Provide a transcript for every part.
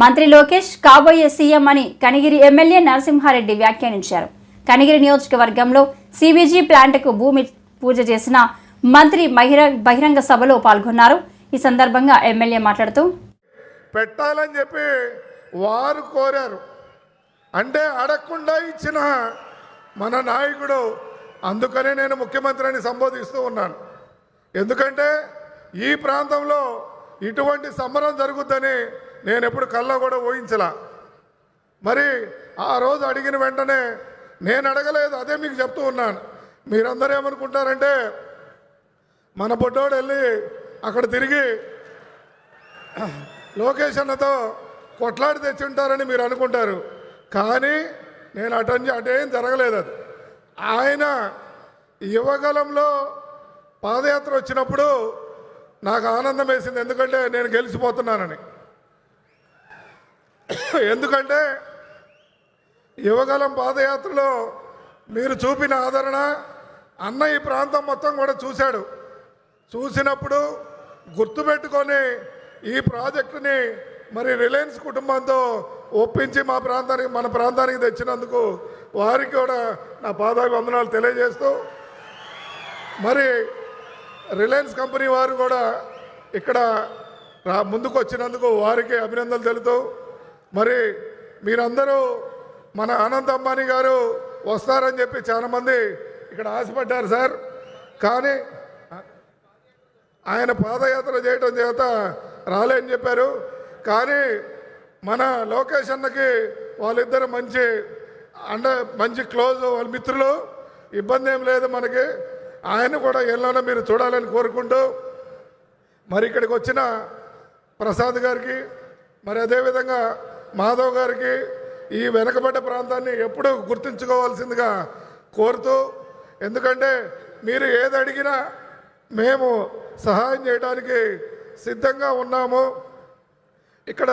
మంత్రి లోకేష్ కాబోయే సీఎం అని కనిగిరి ఎమ్మెల్యే నరసింహారెడ్డి వ్యాఖ్యానించారు. కనిగిరి నియోజకవర్గంలో సిబిజీ ప్లాంట్కు భూమి పూజ చేసిన మంత్రి బహిరంగ సభలో పాల్గొన్నారు. ఈ సందర్భంగా ఎమ్మెల్యే మాట్లాడుతూ పెట్టాలని చెప్పి వారు కోరారు, అంటే అడగకుండా ఇచ్చిన మన నాయకుడు. అందుకనే నేను ముఖ్యమంత్రిని సంబోధిస్తూ ఉన్నాను. ఎందుకంటే ఈ ప్రాంతంలో ఇటువంటి సమరం జరుగుద్దని నేను ఎప్పుడు కళ్ళ కూడా ఊహించలా. మరి ఆ రోజు అడిగిన వెంటనే నేను అడగలేదు, అదే మీకు చెప్తూ ఉన్నాను. మీరందరూ ఏమనుకుంటారంటే మన బొడ్డోడు వెళ్ళి అక్కడ తిరిగి లోకేష్ అన్నతో కొట్లాడి తెచ్చి ఉంటారని మీరు అనుకుంటారు. కానీ నేను అటేం జరగలేదు. అది ఆయన యువగలంలో పాదయాత్ర వచ్చినప్పుడు నాకు ఆనందం వేసింది, ఎందుకంటే నేను గెలిచిపోతున్నానని. ఎందుకంటే యువగలం పాదయాత్రలో మీరు చూపిన ఆదరణ అన్న ఈ ప్రాంతం మొత్తం కూడా చూశాడు. చూసినప్పుడు గుర్తుపెట్టుకొని ఈ ప్రాజెక్టుని మరి రిలయన్స్ కుటుంబంతో ఒప్పించి మన ప్రాంతానికి తెచ్చినందుకు వారికి కూడా నా పాదాభివందనాలు తెలియజేస్తూ, మరి రిలయన్స్ కంపెనీ వారు కూడా ఇక్కడ ముందుకు వచ్చినందుకు వారికి అభినందనలు తెలుపుతూ, మరి మీరందరూ మన అనంత్ అంబానీ గారు వస్తారని చెప్పి చాలామంది ఇక్కడ ఆశపడ్డారు సార్. కానీ ఆయన పాదయాత్ర చేయడం చేత రాలేని చెప్పారు. కానీ మన లోకేష్ అన్నకి వాళ్ళిద్దరు మంచి క్లోజ్, వాళ్ళ మిత్రులు, ఇబ్బంది ఏం లేదు మనకి. ఆయన కూడా ఎల్లానో మీరు చూడాలని కోరుకుంటూ, మరి ఇక్కడికి వచ్చిన ప్రసాద్ గారికి, మరి అదేవిధంగా మాధవ్ గారికి ఈ వెనకబడ్డ ప్రాంతాన్ని ఎప్పుడూ గుర్తుంచుకోవాల్సిందిగా కోరుతూ, ఎందుకంటే మీరు ఏది అడిగినా మేము సహాయం చేయడానికి సిద్ధంగా ఉన్నాము. ఇక్కడ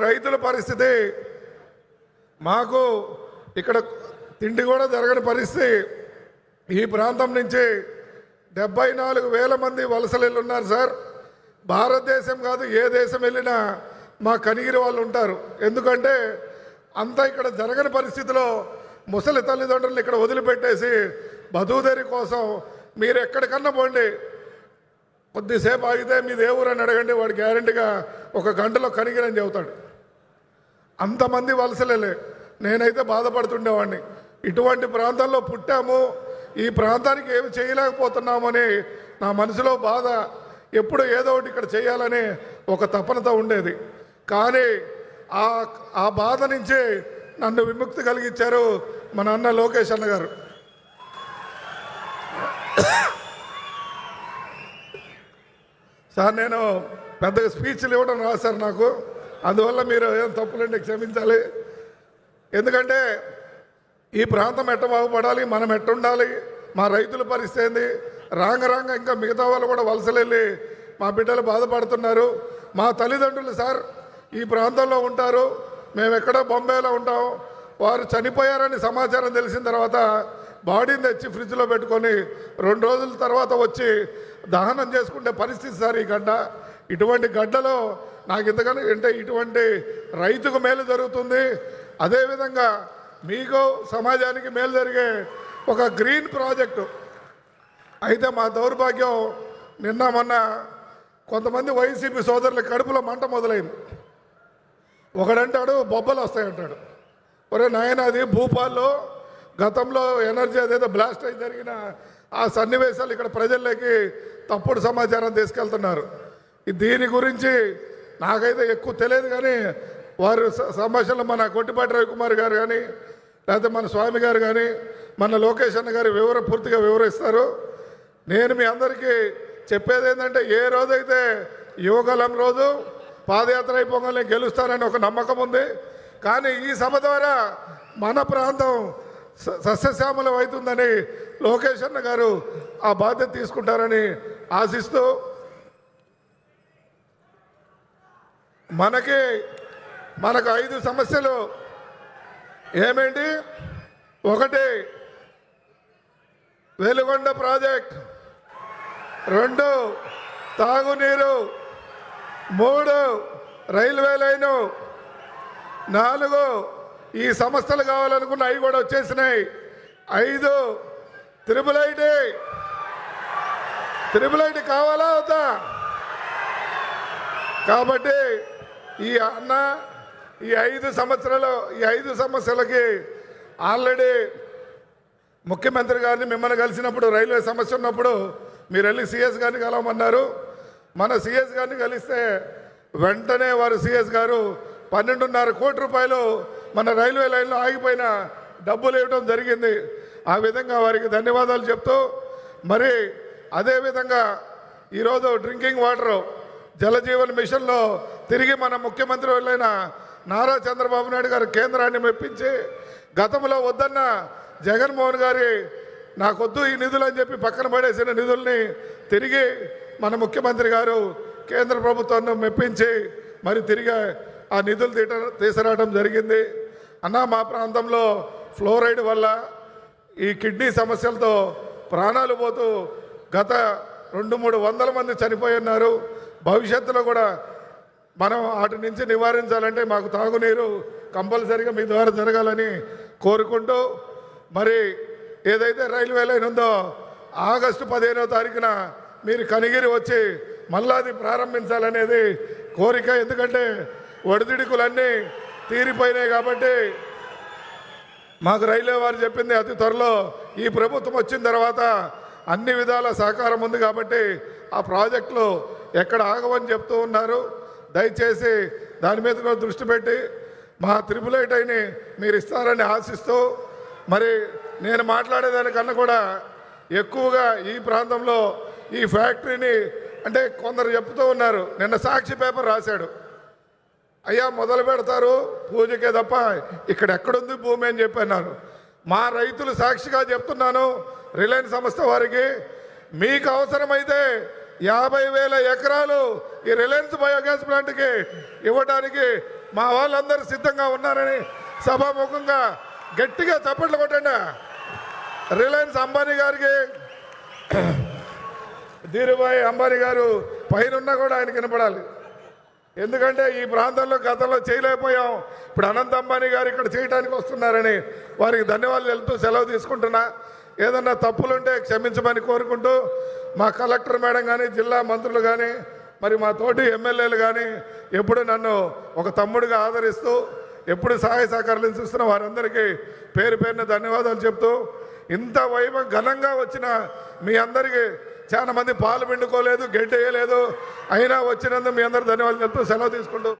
రైతుల పరిస్థితి, మాకు ఇక్కడ తిండి కూడా జరగని పరిస్థితి. ఈ ప్రాంతం నుంచి 74,000 మంది వలసలు ఉన్నారు సార్. భారతదేశం కాదు, ఏ దేశం వెళ్ళినా మా కనిగిరి వాళ్ళు ఉంటారు. ఎందుకంటే అంతా ఇక్కడ జరగని పరిస్థితిలో ముసలి తల్లిదండ్రులు ఇక్కడ వదిలిపెట్టేసి బతుకుదేరి కోసం మీరు ఎక్కడికన్నా పోండి, కొద్దిసేపు ఆగితే మీ దేవురు అని అడగండి, వాడు గ్యారంటీగా 1 గంటలో కనిగిరని చెబుతాడు. అంతమంది వలసలే. నేనైతే బాధపడుతుండేవాడిని, ఇటువంటి ప్రాంతంలో పుట్టాము, ఈ ప్రాంతానికి ఏమి చేయలేకపోతున్నామని నా మనసులో బాధ. ఎప్పుడు ఏదో ఒకటి ఇక్కడ చేయాలని ఒక తపనతో ఉండేది. కానీ ఆ బాధ నుంచి నన్ను విముక్తి కలిగించారు మన అన్న లోకేష్ అన్న గారు. సార్, నేను పెద్దగా స్పీచ్లు ఇవ్వడం రాశారు నాకు, అందువల్ల మీరు ఏం తప్పులంటే క్షమించాలి. ఎందుకంటే ఈ ప్రాంతం ఎట్ట బాగుపడాలి, మనం ఎట్ట ఉండాలి, మా రైతుల పరిస్థితి ఏంది, రాంగ ఇంకా మిగతా వాళ్ళు కూడా వలసలెళ్ళి మా బిడ్డలు బాధపడుతున్నారు. మా తల్లిదండ్రులు సార్ ఈ ప్రాంతంలో ఉంటారు, మేము ఎక్కడో బొంబాయిలో ఉంటాం. వారు చనిపోయారని సమాచారం తెలిసిన తర్వాత బాడీని తెచ్చి ఫ్రిడ్జ్లో పెట్టుకొని 2 రోజుల తర్వాత వచ్చి దహనం చేసుకునే పరిస్థితి సార్ ఈ గడ్డ. ఇటువంటి గడ్డలో నాకు ఇంతకన్నా అంటే ఇటువంటి రైతుకు మేలు జరుగుతుంది, అదేవిధంగా మీకు సమాజానికి మేలు జరిగే ఒక గ్రీన్ ప్రాజెక్టు. అయితే మా దౌర్భాగ్యం, నిన్న మొన్న కొంతమంది వైసీపీ సోదరుల కడుపులో మంట మొదలైంది. ఒకడంటాడు బొబ్బలు వస్తాయంటాడు. ఒరే నాయన, అది భూపాల్లో గతంలో ఎనర్జీ అదేదో బ్లాస్ట్ అయి జరిగిన ఆ సన్నివేశాలు ఇక్కడ ప్రజల్లోకి తప్పుడు సమాచారం తీసుకెళ్తున్నారు. దీని గురించి నాకైతే ఎక్కువ తెలియదు, కానీ వారు సమస్యలు మన కొట్టిపాటి రవికుమార్ గారు కానీ, లేకపోతే మన స్వామి గారు కానీ, మన లోకేష్ అన్న గారు పూర్తిగా వివరిస్తారు. నేను మీ అందరికీ చెప్పేది ఏంటంటే, ఏ రోజైతే యువగలం రోజు పాదయాత్ర అయిపోగానే గెలుస్తానని ఒక నమ్మకం ఉంది. కానీ ఈ సభ ద్వారా మన ప్రాంతం సస్యశ్యామలం అవుతుందని లోకేష్ అన్న గారు ఆ బాధ్యత తీసుకుంటారని ఆశిస్తూ, మనకు 5 సమస్యలు ఏమేంటి? ఒకటి, వెలుగొండ ప్రాజెక్ట్, 2 తాగునీరు, 3 రైల్వే లైను, 4 ఈ సంస్థలు కావాలనుకున్న అవి కూడా వచ్చేసినాయి, 5 త్రిబుల్ ఐటీ కావాలా వద్దా? కాబట్టి ఈ అన్న ఈ 5 సమస్యలకి ఆల్రెడీ ముఖ్యమంత్రి గారిని మిమ్మల్ని కలిసినప్పుడు రైల్వే సమస్య ఉన్నప్పుడు మీరు వెళ్ళి సిఎస్ గారిని కలవమన్నారు. మన సిఎస్ గారిని కలిస్తే వెంటనే వారు సిఎస్ గారు 12.5 కోట్ల రూపాయలు మన రైల్వే లైన్లో ఆగిపోయిన డబ్బులు ఇవ్వడం జరిగింది. ఆ విధంగా వారికి ధన్యవాదాలు చెప్తూ, మరి అదేవిధంగా ఈరోజు డ్రింకింగ్ వాటర్ జలజీవన్ మిషన్లో తిరిగి మన ముఖ్యమంత్రి వాళ్ళైన నారా చంద్రబాబు నాయుడు గారు కేంద్రాన్ని మెప్పించి, గతంలో వద్దన్న జగన్మోహన్ గారి నాకొద్దు ఈ నిధులు అని చెప్పి పక్కన పడేసిన నిధుల్ని తిరిగి మన ముఖ్యమంత్రి గారు కేంద్ర ప్రభుత్వాన్ని మెప్పించి మరి తిరిగి ఆ నిధులు తీసుకురావడం జరిగింది. అన్న, మా ప్రాంతంలో ఫ్లోరైడ్ వల్ల ఈ కిడ్నీ సమస్యలతో ప్రాణాలు పోతూ గత 200-300 మంది చనిపోయి ఉన్నారు. భవిష్యత్తులో కూడా మనం వాటి నుంచి నివారించాలంటే మాకు తాగునీరు కంపల్సరీగా మీ ద్వారా జరగాలని కోరుకుంటూ, మరి ఏదైతే రైల్వే లైన్ ఉందో ఆగస్టు 15వ తారీఖున మీరు కనిగిరి వచ్చి మళ్ళా అది ప్రారంభించాలనేది కోరిక. ఎందుకంటే ఒడిదుడుకులన్నీ తీరిపోయినాయి కాబట్టి మాకు రైల్వే వారు చెప్పింది అతి త్వరలో ఈ ప్రభుత్వం వచ్చిన తర్వాత అన్ని విధాల సహకారం ఉంది కాబట్టి ఆ ప్రాజెక్టులు ఎక్కడ ఆగవని చెప్తూ ఉన్నారు. దయచేసి దాని మీద కూడా దృష్టి పెట్టి మా త్రిబుల్ ఐటీని మీరు ఇస్తారని ఆశిస్తూ, మరి నేను మాట్లాడేదానికన్నా కూడా ఎక్కువగా ఈ ప్రాంతంలో ఈ ఫ్యాక్టరీని అంటే కొందరు చెప్తూ ఉన్నారు. నిన్న సాక్షి పేపర్ రాశాడు, అయ్యా మొదలు పెడతారు పూజకే తప్ప ఇక్కడ ఎక్కడుంది భూమి అని చెప్పన్నారు. మా రైతులు సాక్షిగా చెప్తున్నాను, రిలయన్స్ సంస్థ వారికి మీకు అవసరమైతే 50,000 ఎకరాలు ఈ రిలయన్స్ బయోగ్యాస్ ప్లాంట్కి ఇవ్వడానికి మా వాళ్ళందరూ సిద్ధంగా ఉన్నారని సభాముఖంగా గట్టిగా చప్పట్లు కొట్టండి. రిలయన్స్ అంబానీ గారికి, ధీరుభాయ్ అంబానీ గారు పైన కూడా ఆయనకి వినపడాలి. ఎందుకంటే ఈ ప్రాంతంలో గతంలో చేయలేకపోయాం, ఇప్పుడు అనంత్ అంబానీ గారు ఇక్కడ చేయడానికి వస్తున్నారని వారికి ధన్యవాదాలు తెలుపుతూ సెలవు తీసుకుంటున్నా. ఏదన్నా తప్పులుంటే క్షమించమని కోరుకుంటూ, మా కలెక్టర్ మేడం కానీ, జిల్లా మంత్రులు కానీ, మరి మా తోటి ఎమ్మెల్యేలు కానీ ఎప్పుడు నన్ను ఒక తమ్ముడిగా ఆదరిస్తూ ఎప్పుడు సహాయ సహకారాలు చూస్తున్న వారందరికీ పేరు పేరున ధన్యవాదాలు చెప్తూ, ఇంత ఘనంగా వచ్చిన మీ అందరికీ చాలా మంది పాలు పిండుకోలేదు, గెడ్డేయలేదు, అయినా వచ్చినందుకు మీ అందరూ ధన్యవాదాలు చెప్తూ సెలవు తీసుకుంటూ